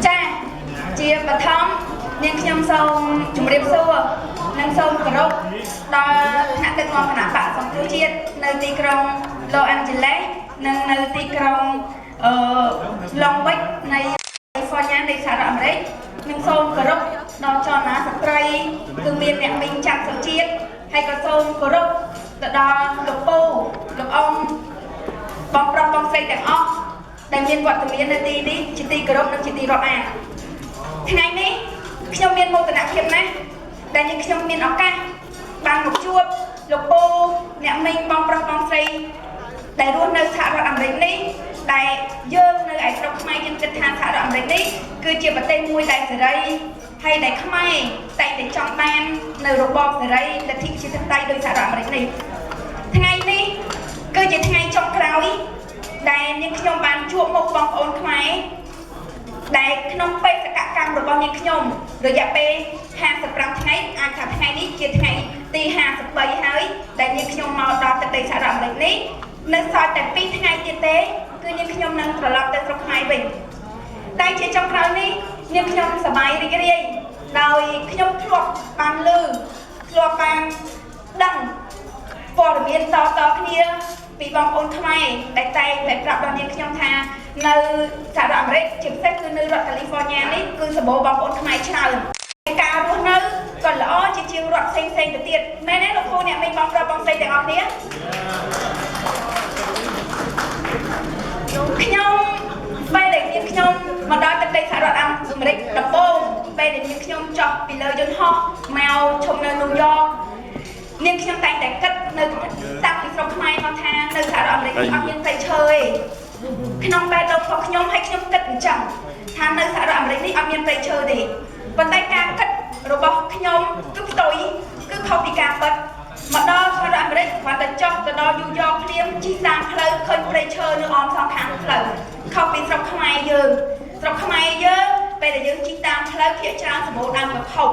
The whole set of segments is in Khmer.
cha chia bậc thang nhưng nhom sông chúng đẹp xưa nâng sông cờ rốc đo hạ tịch ngon hạ bạc sông thứ chiết nơi tì krong Los Angeles nâng nơi tì krong Long Beach này California này xã rộng đấy nâng sông cờ rốc đo cho ná sắp tray từ miền nẹm mình chạm sông chiết hay có sông cờ rốc đo lục bù lục ông bóng rong bóng xây đằng óc đại miền quạt từ miền nơi tì đi chỉ tì cờ rốc nâng chỉ tì rọ ngày nàyខ្ញុំមានមោទនភាពណាស់ដែលយើងខ្ញុំមានឱកាសបានមកជួបលោកពូអ្នកមីងបងប្រុសបងស្រីដែលរស់នៅសហរដ្ឋអាមេរិកនេះដែលយើងនៅឯស្រុកខ្មែរយើងគិតថាសហរដ្ឋអាមេរិកនេះគឺជាប្រទេសមួយដែលសេរីហើយដែលខ្មែរតែតែចង់បាននៅរបបសេរីលទ្ធិប្រជាធិបតេយ្យដោយសហរដ្ឋអាមេរិកនេះថ្ងៃនេះគឺជាថ្ងៃចុងក្រោយដែលយើងខ្ញុំបានជួបមុខបងប្អូនខ្មែរដែលក្នុងបេសកកម្មរបស់នាងខ្ញុំរយៈពេល55ថ្ងៃអាចថាថ្ងៃនេះជាថ្ងៃទី53ហើយដែលនាងខ្ញុំមកដល់ទឹកដីសហរដ្ឋអាមេរិកនេះនៅសល់តែ2ថ្ងៃទៀតទេគឺនាងខ្ញុំនឹងត្រឡប់ទៅស្រុកខ្មែរវិញតែជាចុងក្រោយនេះនាងខ្ញុំសប្បាយរីករាយដោយខ្ញុំធ្លាប់បានឮធ្លាប់បានដឹងព័ត៌មានតគ្នាពីបងប្អូនខ្មែរដែលតែងតែប្រាប់ដល់នាងខ្ញុំថានៅសហរដ្ឋអាមេរិកជាពិសេសគឺនៅរដ្ឋកាលីហ្វ័រញ៉ានេះគឺសម្បូរបងប្អូនខ្មែរច្រើនការរស់នៅក៏ល្អជាជាងរដ្ឋផ្សេងទៅទៀតមែនទេលោកគ្រូអ្នកមីងបងប្រុសបងស្រីទាំងអស់គ្នាខ្ញុំពេលដែលនាងខ្ញុំមកដល់ទឹកដីសហរដ្ឋអាមេរិកដំបូងពេលដែលនាងខ្ញុំចុះពីលើយន្តហោះមកឈប់នៅញូវយ៉កនាងខ្ញុំតែងតែគិតនៅតាំងពីស្រុកខ្មែរមកថានៅសហរដ្ឋអាមេរិកអត់មានព្រៃឈើទេក្នុងបែបរបស់ខ្ញុំហើយខ្ញុំគិតអញ្ចឹងថានៅសហរដ្ឋអាមេរិកនេះអត់មានព្រៃឈើទេប៉ុន្តែការគិតរបស់ខ្ញុំគឺផ្ទុយគឺខុសពីការពិតមកដល់សហរដ្ឋអាមេរិកគាត់ទៅចុះទៅដល់ញូវយ៉កភ្លាមជិះតាមផ្លូវឃើញព្រៃឈើនៅអមសងខាងផ្លូវខុសពីស្រុកខ្មែរយើងស្រុកខ្មែរយើងពេលដែលយើងជិះតាមផ្លូវភាគច្រើនសម្បូរដើមវត្ថុ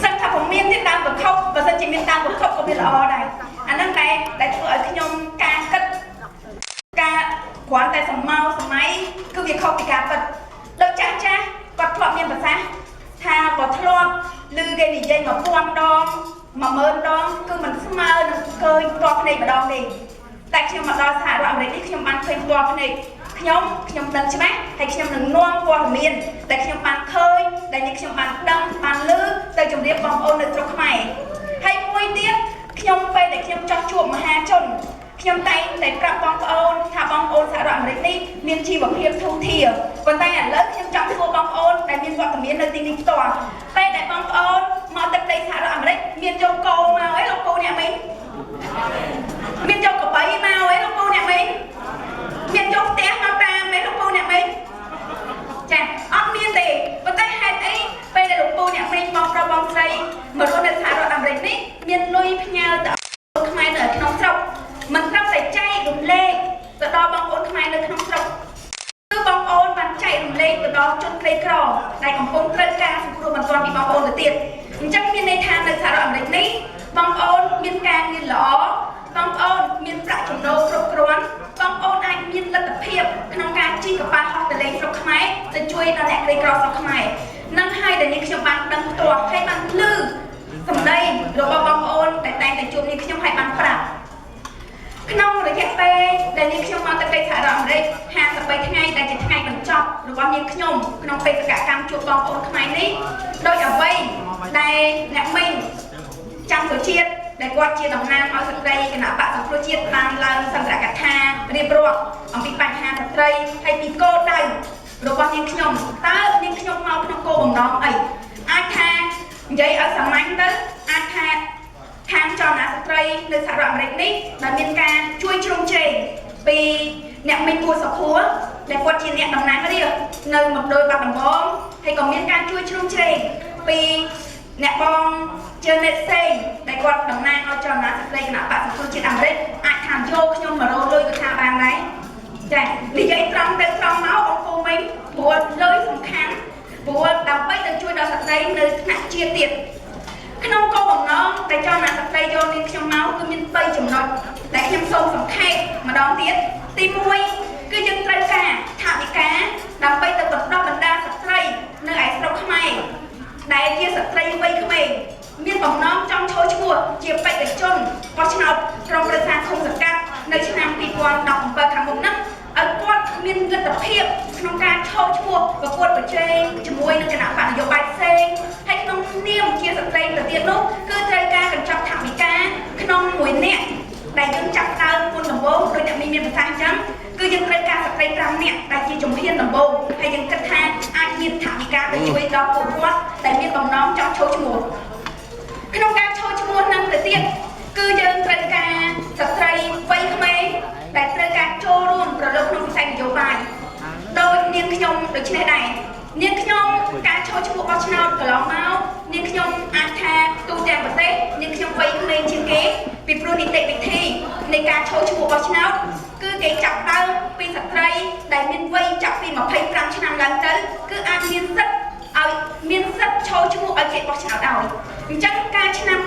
សឹកថាពុំមានទេដើមវត្ថុបើសិនជាមានដើមវត្ថុក៏វាល្អដែរអាហ្នឹងដែលធ្វើឲ្យខ្ញុំការគិតការគ្រាន់តែសម័យគឺវាខុសពីការពិតដូចចាស់គាត់ធ្លាប់មានប្រសាសន៍ថាបើធ្លាប់ឮគេនិយាយ1000ដង10000ដងគឺមិនស្មើនឹងឃើញផ្ទាល់ភ្នែកម្ដងទេតែខ្ញុំមកដល់សហរដ្ឋអាមេរិកនេះខ្ញុំបានឃើញផ្ទាល់ភ្នែកខ្ញុំដឹងច្បាស់ហើយខ្ញុំនឹងនាំព័ត៌មានដែលខ្ញុំបានឃើញដែលខ្ញុំបានដឹងបានឮទៅជម្រាបបងប្អូននៅស្រុកខ្មែរហើយមួយទៀតខ្ញុំពេលដែលខ្ញុំចោះជួបមហាជនខ្ញុំតែងតែប្រាប់បងប្អូនថាបងប្អូនសហរដ្ឋអាមេរិកនេះមានជីវភាពធូរធារប៉ុន្តែឥឡូវខ្ញុំចង់សួរបងប្អូនដែលមានវត្តមាននៅទីនេះផ្ទាល់ពេលដែលបងប្អូនមកទឹកដីសហរដ្ឋអាមេរិកមានយកគោមកអីលោកពូអ្នកមីងមានយកក្របីមកអីលោកពូអ្នកមីងមានយកផ្ទះមកតាមអីលោកពូអ្នកមីងចាអត់មានទេប៉ុន្តែហេតុអីពេលដែលលោកពូអ្នកមីងបងប្រុសបងស្រីមករស់នៅសហរដ្ឋអាមេរិកនេះមានលុយផ្ញើទៅខ្មែរនៅក្នុងស្រុកមិនត្រឹមតែចែករំលែកទៅដល់បងប្អូនខ្មែរនៅក្នុងស្រុកគឺបងប្អូនបានចែករំលែកទៅដល់ជនក្រីក្រដែលកំពុងត្រូវការសង្គ្រោះបន្ទាន់ពីបងប្អូនទៅទៀតអញ្ចឹងមានន័យថានៅសហរដ្ឋអាមេរិកនេះបងប្អូនមានការងារល្អបងប្អូនមានប្រាក់ចំណូលគ្រប់គ្រាន់បងប្អូនអាចមានលទ្ធភាពក្នុងការជិះកប៉ាល់ហោះទៅលេងស្រុកខ្មែរទៅជួយដល់អ្នកក្រីក្រស្រុកខ្មែរនឹងហើយដែលនេះខ្ញុំបានដឹងផ្ទាល់ហើយបានឮសម្ដីរបស់បងប្អូនដែលតែងតែជួបនេះខ្ញុំហើយបានប្រាប់ក្នុងរយៈពេលដែលនាងខ្ញុំមកទឹកដីសហរដ្ឋអាមេរិក53ថ្ងៃដែលជាថ្ងៃបញ្ចប់របស់នាងខ្ញុំក្នុងបេសកកម្មជួបបងប្អូនខ្មែរនេះដោយអ្វីដែលអ្នកមីងចាំសុជាតិដែលគាត់ជាតំណាងឲ្យស្ត្រីគណៈបកសង្គ្រោះជាតិបានឡើងសន្ទរកថារៀបរាប់អំពីបញ្ហាស្ត្រីហើយពីគោលដៅរបស់នាងខ្ញុំតើនាងខ្ញុំមកក្នុងគោលបំណងអីអាចថានិយាយឲ្យសាមញ្ញទៅអាចថាខាងចលនាស្ត្រីនៅសហរដ្ឋអាមេរិកនេះដែលមានការជួយជ្រោមជ្រែងពីអ្នកមីងគួរសុខួរដែលគាត់ជាអ្នកតំណាងរាស្ត្រនៅមណ្ឌលបាត់ដំបងហើយក៏មានការជួយជ្រោមជ្រែងពីអ្នកបងជើងអ្នកផ្សេងដែលគាត់តំណាងឲ្យចលនាស្ត្រីគណៈបកសង្គ្រោះជាតិអាមេរិកអាចថាយកខ្ញុំមករកលុយទៅថាបានដែរចានិយាយត្រង់ទៅត្រង់មកអង្គគូមីងព្រោះលុយសំខាន់ព្រោះដើម្បីទៅជួយដល់ស្ត្រីនៅថ្នាក់ជាតិទៀតក្នុងគោលបំណងដែលចង់ណាស្ត្រីយកនាងខ្ញុំមកគឺមាន3ចំណុចដែលខ្ញុំសូមសង្ខេបម្ដងទៀតទី1គឺយើងត្រូវការថវិកា តភាពក្នុងការចូលឈ្មោះប្រកួតប្រជែងជាមួយនឹងគណៈបកនយោបាយផ្សេងហើយក្នុងនាមជាស្ត្រីទៅទៀតនោះគឺត្រូវការកញ្ចប់ថវិកាក្នុងមួយនាក់ដែលយើងចាប់ដើមមុនដំបូងដោយអ្នកមានប្រសាសន៍អញ្ចឹងគឺយើងត្រូវការស្ត្រី5នាក់ដែលជាជំហានដំបូងហើយយើងគិតថាអាចមានថវិកាទៅជួយដល់ពួកគាត់ដែលមានបំណងចង់ចូលឈ្មោះក្នុងការចូលឈ្មោះនឹងទៅទៀតគឺយើងត្រូវការស្ត្រីវ័យក្មេងដែលត្រូវការចូលរួមប្រឡូកក្នុងវិស័យនយោបាយដោយនាងខ្ញុំដូចនេះដែរនាងខ្ញុំការចូលឈ្មោះបោះឆ្នោតកន្លងមកនាងខ្ញុំអាចថាទូទាំងប្រទេសនាងខ្ញុំវ័យក្មេងជាងគេពីព្រោះនីតិវិធីនៃការចូលឈ្មោះបោះឆ្នោតគឺគេចាប់ដើមពីស្ត្រីដែលមានវ័យចាប់ពី25ឆ្នាំឡើងទៅគឺអាចមានសិទ្ធិឲ្យមានសិទ្ធិចូលឈ្មោះឲ្យគេបោះឆ្នោតឲ្យអញ្ចឹងការឆ្នាំ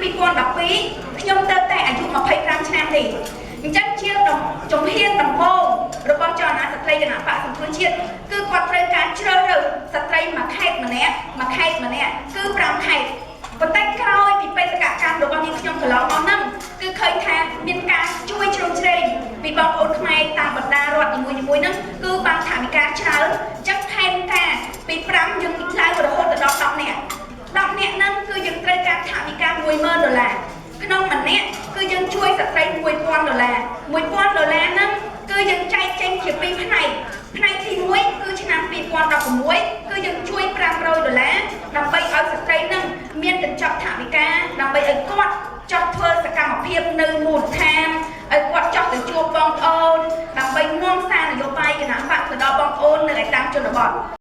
2012ខ្ញុំទៅតែអាយុ25ឆ្នាំទេអញ្ចឹងជាជំហានដំបូងរបស់ចលនាស្ត្រីគណៈបកសង្គ្រោះជាតិគឺគាត់ត្រូវការជ្រើសរើសស្ត្រីមួយខេត្តម្នាក់គឺ5ខេត្តប៉ុន្តែក្រោយពីបេសកកម្មរបស់នាងខ្ញុំកន្លងមកហ្នឹងគឺឃើញថាមានការជួយជ្រោមជ្រែងពីបងប្អូនខ្មែរតាមបណ្ដារដ្ឋនីមួយៗហ្នឹងគឺបានថវិកាច្រើនអញ្ចឹងផែនការពី5យើងឡើងរហូតដល់10នាក់ហ្នឹងគឺយើងត្រូវការថវិកា$10000ក្នុងម្នាក់គឺយើងជួយស្ត្រី$1000 $1000ហ្នឹងគឺយើងចែកចេញជា2ផ្នែកទី1គឺឆ្នាំ2016គឺយើងជួយ$500ដើម្បីឲ្យស្ត្រីហ្នឹងមានកញ្ចប់ថវិកាដើម្បីឲ្យគាត់ចោះធ្វើសកម្មភាពនៅមូលដ្ឋានឲ្យគាត់ចោះទៅជួបបងប្អូនដើម្បីនាំសារនយោបាយគណៈបកទៅដល់បងប្អូននៅឯតាមជនបទ